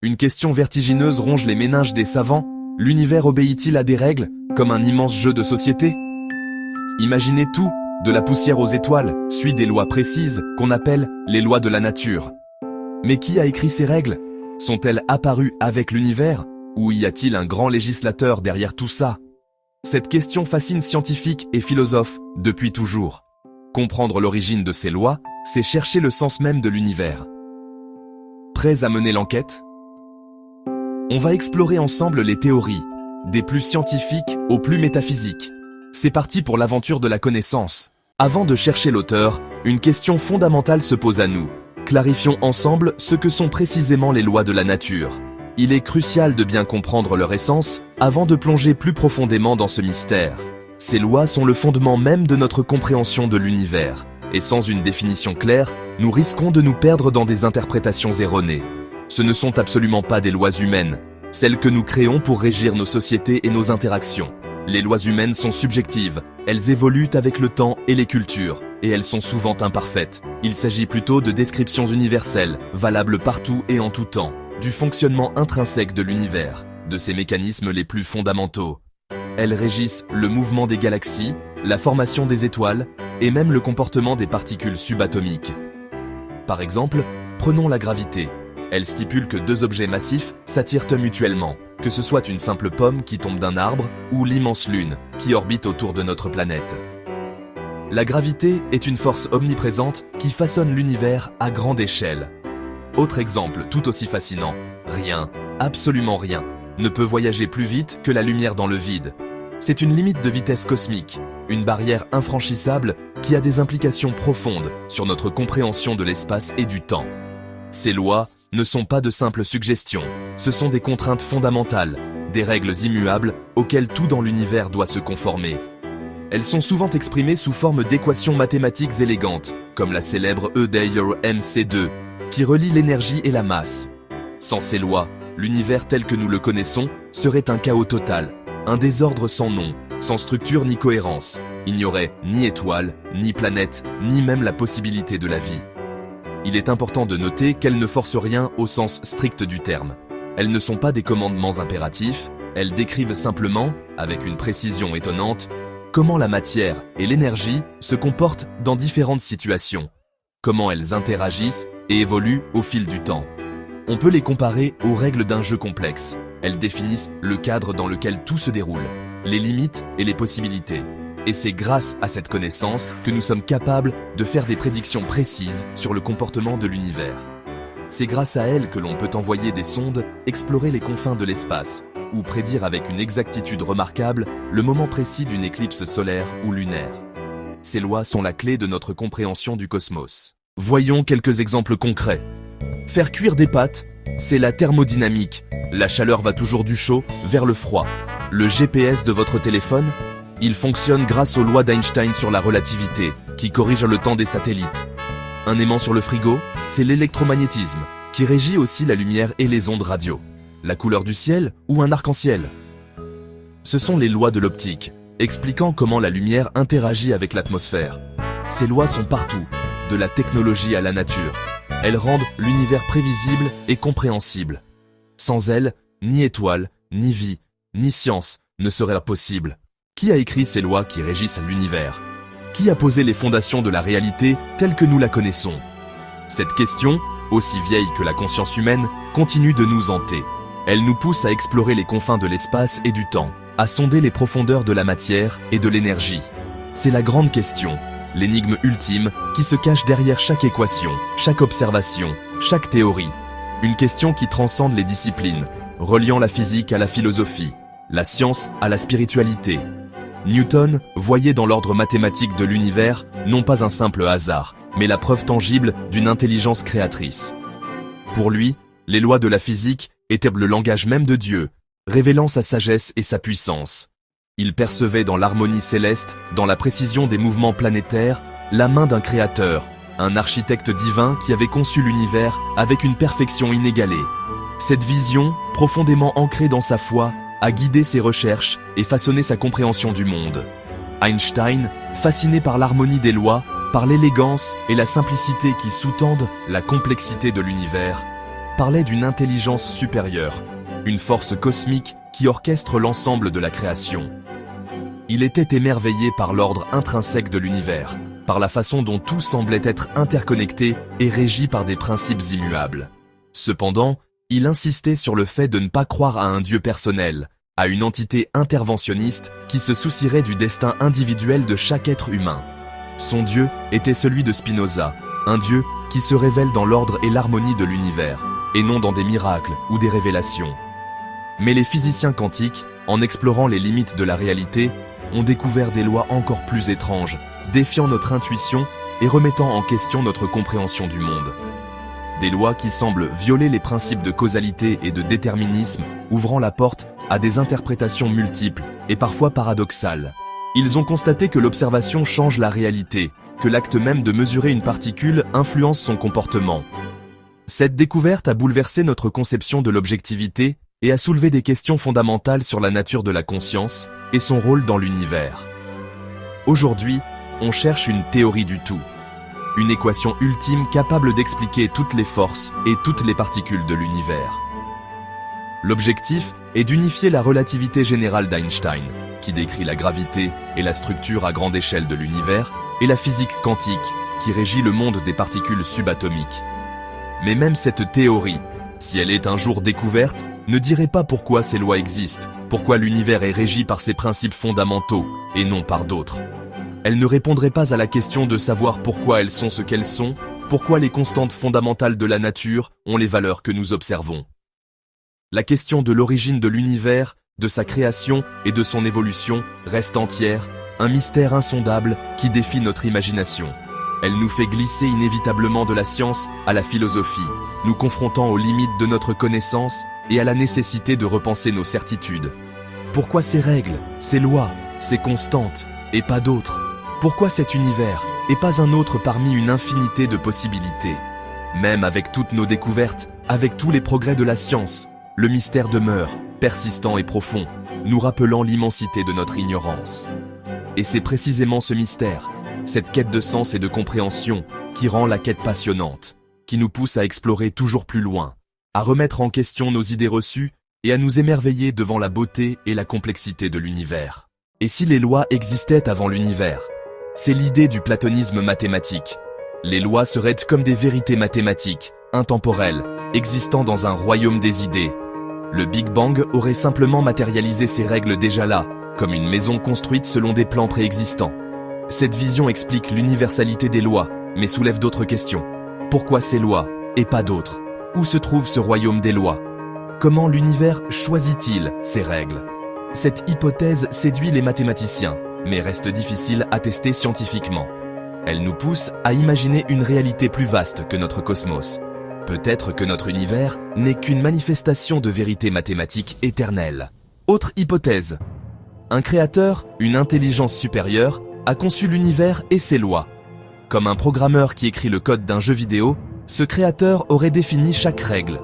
Une question vertigineuse ronge les méninges des savants. L'univers obéit-il à des règles, comme un immense jeu de société? Imaginez tout, de la poussière aux étoiles, suit des lois précises qu'on appelle les lois de la nature. Mais qui a écrit ces règles? Sont-elles apparues avec l'univers? Ou y a-t-il un grand législateur derrière tout ça? Cette question fascine scientifiques et philosophes depuis toujours. Comprendre l'origine de ces lois, c'est chercher le sens même de l'univers. Prêts à mener l'enquête? On va explorer ensemble les théories, des plus scientifiques aux plus métaphysiques. C'est parti pour l'aventure de la connaissance. Avant de chercher l'auteur, une question fondamentale se pose à nous. Clarifions ensemble ce que sont précisément les lois de la nature. Il est crucial de bien comprendre leur essence avant de plonger plus profondément dans ce mystère. Ces lois sont le fondement même de notre compréhension de l'univers. Et sans une définition claire, nous risquons de nous perdre dans des interprétations erronées. Ce ne sont absolument pas des lois humaines, celles que nous créons pour régir nos sociétés et nos interactions. Les lois humaines sont subjectives, elles évoluent avec le temps et les cultures, et elles sont souvent imparfaites. Il s'agit plutôt de descriptions universelles, valables partout et en tout temps, du fonctionnement intrinsèque de l'univers, de ses mécanismes les plus fondamentaux. Elles régissent le mouvement des galaxies, la formation des étoiles, et même le comportement des particules subatomiques. Par exemple, prenons la gravité. Elle stipule que deux objets massifs s'attirent mutuellement, que ce soit une simple pomme qui tombe d'un arbre ou l'immense lune qui orbite autour de notre planète. La gravité est une force omniprésente qui façonne l'univers à grande échelle. Autre exemple tout aussi fascinant, rien, absolument rien, ne peut voyager plus vite que la lumière dans le vide. C'est une limite de vitesse cosmique, une barrière infranchissable qui a des implications profondes sur notre compréhension de l'espace et du temps. Ces lois ne sont pas de simples suggestions, ce sont des contraintes fondamentales, des règles immuables auxquelles tout dans l'univers doit se conformer. Elles sont souvent exprimées sous forme d'équations mathématiques élégantes, comme la célèbre E-MC2, qui relie l'énergie et la masse. Sans ces lois, l'univers tel que nous le connaissons serait un chaos total, un désordre sans nom, sans structure ni cohérence. Il n'y aurait ni étoiles, ni planètes, ni même la possibilité de la vie. Il est important de noter qu'elles ne forcent rien au sens strict du terme. Elles ne sont pas des commandements impératifs, elles décrivent simplement, avec une précision étonnante, comment la matière et l'énergie se comportent dans différentes situations, comment elles interagissent et évoluent au fil du temps. On peut les comparer aux règles d'un jeu complexe. Elles définissent le cadre dans lequel tout se déroule, les limites et les possibilités. Et c'est grâce à cette connaissance que nous sommes capables de faire des prédictions précises sur le comportement de l'univers. C'est grâce à elles que l'on peut envoyer des sondes explorer les confins de l'espace, ou prédire avec une exactitude remarquable le moment précis d'une éclipse solaire ou lunaire. Ces lois sont la clé de notre compréhension du cosmos. Voyons quelques exemples concrets. Faire cuire des pâtes, c'est la thermodynamique. La chaleur va toujours du chaud vers le froid. Le GPS de votre téléphone, il fonctionne grâce aux lois d'Einstein sur la relativité, qui corrigent le temps des satellites. Un aimant sur le frigo, c'est l'électromagnétisme, qui régit aussi la lumière et les ondes radio. La couleur du ciel ou un arc-en-ciel. Ce sont les lois de l'optique, expliquant comment la lumière interagit avec l'atmosphère. Ces lois sont partout, de la technologie à la nature. Elles rendent l'univers prévisible et compréhensible. Sans elles, ni étoiles, ni vie, ni science ne seraient possibles. Qui a écrit ces lois qui régissent l'univers? Qui a posé les fondations de la réalité telle que nous la connaissons? Cette question, aussi vieille que la conscience humaine, continue de nous hanter. Elle nous pousse à explorer les confins de l'espace et du temps, à sonder les profondeurs de la matière et de l'énergie. C'est la grande question, l'énigme ultime qui se cache derrière chaque équation, chaque observation, chaque théorie. Une question qui transcende les disciplines, reliant la physique à la philosophie, la science à la spiritualité. Newton voyait dans l'ordre mathématique de l'univers non pas un simple hasard, mais la preuve tangible d'une intelligence créatrice. Pour lui, les lois de la physique étaient le langage même de Dieu, révélant sa sagesse et sa puissance. Il percevait dans l'harmonie céleste, dans la précision des mouvements planétaires, la main d'un créateur, un architecte divin qui avait conçu l'univers avec une perfection inégalée. Cette vision, profondément ancrée dans sa foi, a guidé ses recherches et façonné sa compréhension du monde. Einstein, fasciné par l'harmonie des lois, par l'élégance et la simplicité qui sous-tendent la complexité de l'univers, parlait d'une intelligence supérieure, une force cosmique qui orchestre l'ensemble de la création. Il était émerveillé par l'ordre intrinsèque de l'univers, par la façon dont tout semblait être interconnecté et régi par des principes immuables. Cependant, il insistait sur le fait de ne pas croire à un Dieu personnel, à une entité interventionniste qui se soucierait du destin individuel de chaque être humain. Son Dieu était celui de Spinoza, un Dieu qui se révèle dans l'ordre et l'harmonie de l'univers, et non dans des miracles ou des révélations. Mais les physiciens quantiques, en explorant les limites de la réalité, ont découvert des lois encore plus étranges, défiant notre intuition et remettant en question notre compréhension du monde. Des lois qui semblent violer les principes de causalité et de déterminisme, ouvrant la porte à des interprétations multiples et parfois paradoxales. Ils ont constaté que l'observation change la réalité, que l'acte même de mesurer une particule influence son comportement. Cette découverte a bouleversé notre conception de l'objectivité et a soulevé des questions fondamentales sur la nature de la conscience et son rôle dans l'univers. Aujourd'hui, on cherche une théorie du tout, une équation ultime capable d'expliquer toutes les forces et toutes les particules de l'univers. L'objectif est d'unifier la relativité générale d'Einstein, qui décrit la gravité et la structure à grande échelle de l'univers, et la physique quantique, qui régit le monde des particules subatomiques. Mais même cette théorie, si elle est un jour découverte, ne dirait pas pourquoi ces lois existent, pourquoi l'univers est régi par ces principes fondamentaux, et non par d'autres. Elle ne répondrait pas à la question de savoir pourquoi elles sont ce qu'elles sont, pourquoi les constantes fondamentales de la nature ont les valeurs que nous observons. La question de l'origine de l'univers, de sa création et de son évolution reste entière, un mystère insondable qui défie notre imagination. Elle nous fait glisser inévitablement de la science à la philosophie, nous confrontant aux limites de notre connaissance et à la nécessité de repenser nos certitudes. Pourquoi ces règles, ces lois, ces constantes, et pas d'autres? Pourquoi cet univers, et pas un autre parmi une infinité de possibilités? Même avec toutes nos découvertes, avec tous les progrès de la science, le mystère demeure, persistant et profond, nous rappelant l'immensité de notre ignorance. Et c'est précisément ce mystère, cette quête de sens et de compréhension, qui rend la quête passionnante, qui nous pousse à explorer toujours plus loin, à remettre en question nos idées reçues et à nous émerveiller devant la beauté et la complexité de l'univers. Et si les lois existaient avant l'univers? C'est l'idée du platonisme mathématique. Les lois seraient comme des vérités mathématiques, intemporelles, existant dans un royaume des idées. Le Big Bang aurait simplement matérialisé ces règles déjà là, comme une maison construite selon des plans préexistants. Cette vision explique l'universalité des lois, mais soulève d'autres questions. Pourquoi ces lois, et pas d'autres? Où se trouve ce royaume des lois? Comment l'univers choisit-il ces règles? Cette hypothèse séduit les mathématiciens, mais reste difficile à tester scientifiquement. Elle nous pousse à imaginer une réalité plus vaste que notre cosmos. Peut-être que notre univers n'est qu'une manifestation de vérité mathématique éternelle. Autre hypothèse. Un créateur, une intelligence supérieure, a conçu l'univers et ses lois. Comme un programmeur qui écrit le code d'un jeu vidéo, ce créateur aurait défini chaque règle.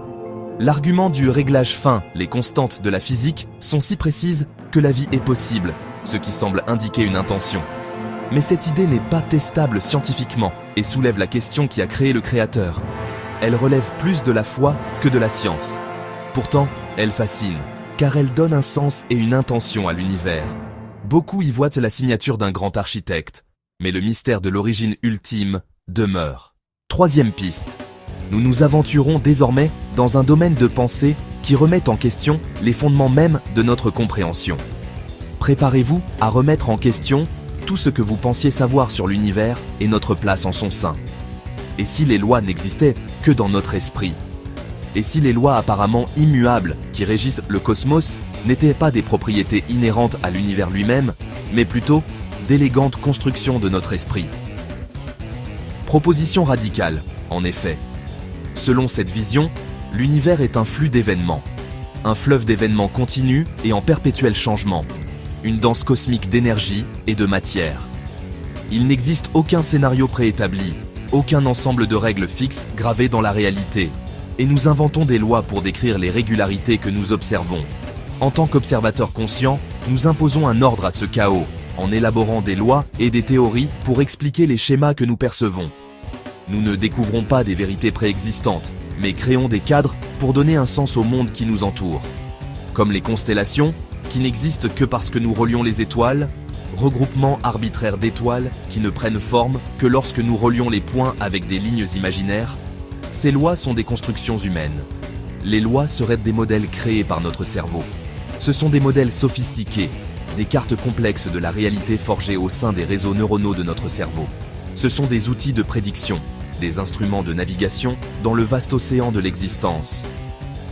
L'argument du réglage fin, les constantes de la physique, sont si précises que la vie est possible, ce qui semble indiquer une intention. Mais cette idée n'est pas testable scientifiquement et soulève la question qui a créé le créateur. Elle relève plus de la foi que de la science. Pourtant, elle fascine, car elle donne un sens et une intention à l'univers. Beaucoup y voient la signature d'un grand architecte, mais le mystère de l'origine ultime demeure. Troisième piste. Nous nous aventurons désormais dans un domaine de pensée qui remet en question les fondements mêmes de notre compréhension. Préparez-vous à remettre en question tout ce que vous pensiez savoir sur l'univers et notre place en son sein. Et si les lois n'existaient que dans notre esprit? Et si les lois apparemment immuables qui régissent le cosmos n'étaient pas des propriétés inhérentes à l'univers lui-même, mais plutôt d'élégantes constructions de notre esprit? Proposition radicale, en effet. Selon cette vision, l'univers est un flux d'événements. Un fleuve d'événements continus et en perpétuel changement. Une danse cosmique d'énergie et de matière. Il n'existe aucun scénario préétabli, aucun ensemble de règles fixes gravées dans la réalité. Et nous inventons des lois pour décrire les régularités que nous observons. En tant qu'observateurs conscients, nous imposons un ordre à ce chaos, en élaborant des lois et des théories pour expliquer les schémas que nous percevons. Nous ne découvrons pas des vérités préexistantes, mais créons des cadres pour donner un sens au monde qui nous entoure. Comme les constellations, qui n'existent que parce que nous relions les étoiles, regroupement arbitraire d'étoiles qui ne prennent forme que lorsque nous relions les points avec des lignes imaginaires, ces lois sont des constructions humaines. Les lois seraient des modèles créés par notre cerveau. Ce sont des modèles sophistiqués, des cartes complexes de la réalité forgées au sein des réseaux neuronaux de notre cerveau. Ce sont des outils de prédiction, des instruments de navigation dans le vaste océan de l'existence.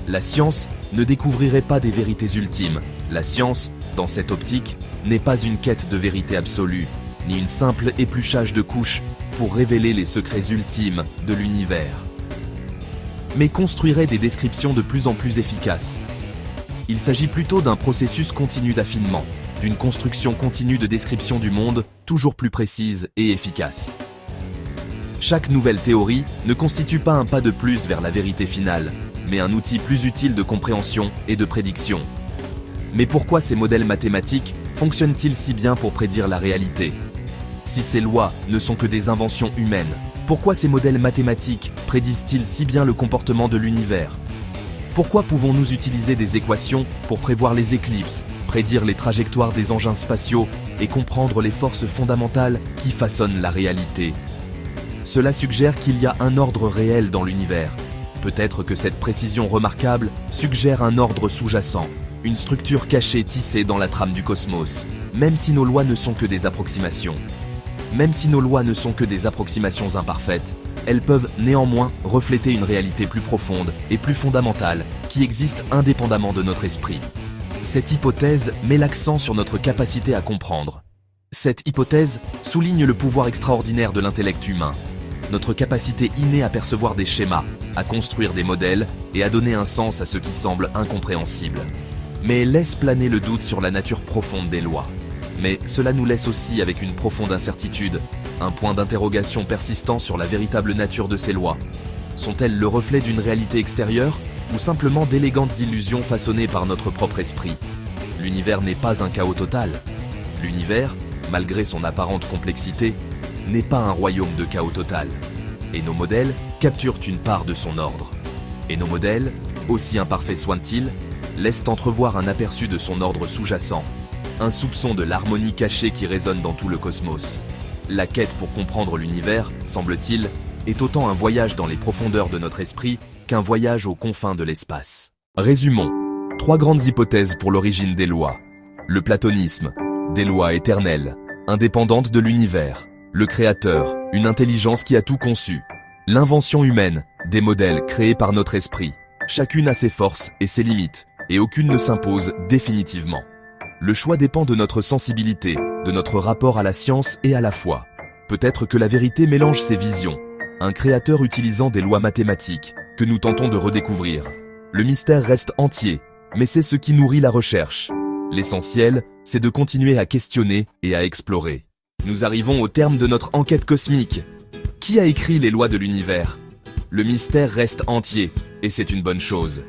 La science ne découvrirait pas des vérités ultimes. La science, dans cette optique, n'est pas une quête de vérité absolue, ni une simple épluchage de couches pour révéler les secrets ultimes de l'univers, mais construirait des descriptions de plus en plus efficaces. Il s'agit plutôt d'un processus continu d'affinement, d'une construction continue de description du monde toujours plus précise et efficace. Chaque nouvelle théorie ne constitue pas un pas de plus vers la vérité finale, mais un outil plus utile de compréhension et de prédiction. Mais pourquoi ces modèles mathématiques fonctionnent-ils si bien pour prédire la réalité? Si ces lois ne sont que des inventions humaines, pourquoi ces modèles mathématiques prédisent-ils si bien le comportement de l'univers? Pourquoi pouvons-nous utiliser des équations pour prévoir les éclipses, prédire les trajectoires des engins spatiaux et comprendre les forces fondamentales qui façonnent la réalité? Cela suggère qu'il y a un ordre réel dans l'univers. Peut-être que cette précision remarquable suggère un ordre sous-jacent, une structure cachée tissée dans la trame du cosmos, même si nos lois ne sont que des approximations. Même si nos lois ne sont que des approximations imparfaites, elles peuvent néanmoins refléter une réalité plus profonde et plus fondamentale qui existe indépendamment de notre esprit. Cette hypothèse met l'accent sur notre capacité à comprendre. Cette hypothèse souligne le pouvoir extraordinaire de l'intellect humain, notre capacité innée à percevoir des schémas, à construire des modèles et à donner un sens à ce qui semble incompréhensible. Mais elle laisse planer le doute sur la nature profonde des lois. Mais cela nous laisse aussi avec une profonde incertitude, un point d'interrogation persistant sur la véritable nature de ces lois. Sont-elles le reflet d'une réalité extérieure ou simplement d'élégantes illusions façonnées par notre propre esprit? L'univers n'est pas un chaos total. L'univers, malgré son apparente complexité, n'est pas un royaume de chaos total. Et nos modèles capturent une part de son ordre. Et nos modèles, aussi imparfaits soient-ils, laissent entrevoir un aperçu de son ordre sous-jacent, un soupçon de l'harmonie cachée qui résonne dans tout le cosmos. La quête pour comprendre l'univers, semble-t-il, est autant un voyage dans les profondeurs de notre esprit qu'un voyage aux confins de l'espace. Résumons. 3 grandes hypothèses pour l'origine des lois. Le platonisme, des lois éternelles, indépendantes de l'univers. Le créateur, une intelligence qui a tout conçu. L'invention humaine, des modèles créés par notre esprit. Chacune a ses forces et ses limites, et aucune ne s'impose définitivement. Le choix dépend de notre sensibilité, de notre rapport à la science et à la foi. Peut-être que la vérité mélange ces visions, un créateur utilisant des lois mathématiques, que nous tentons de redécouvrir. Le mystère reste entier, mais c'est ce qui nourrit la recherche. L'essentiel, c'est de continuer à questionner et à explorer. Nous arrivons au terme de notre enquête cosmique. Qui a écrit les lois de l'univers? Le mystère reste entier, et c'est une bonne chose.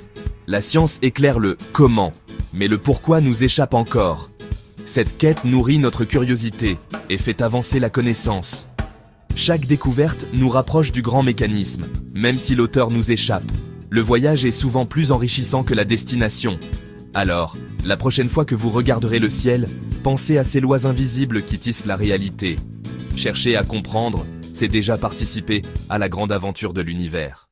La science éclaire le « comment », mais le « pourquoi » nous échappe encore. Cette quête nourrit notre curiosité et fait avancer la connaissance. Chaque découverte nous rapproche du grand mécanisme, même si l'auteur nous échappe. Le voyage est souvent plus enrichissant que la destination. Alors, la prochaine fois que vous regarderez le ciel, pensez à ces lois invisibles qui tissent la réalité. Chercher à comprendre, c'est déjà participer à la grande aventure de l'univers.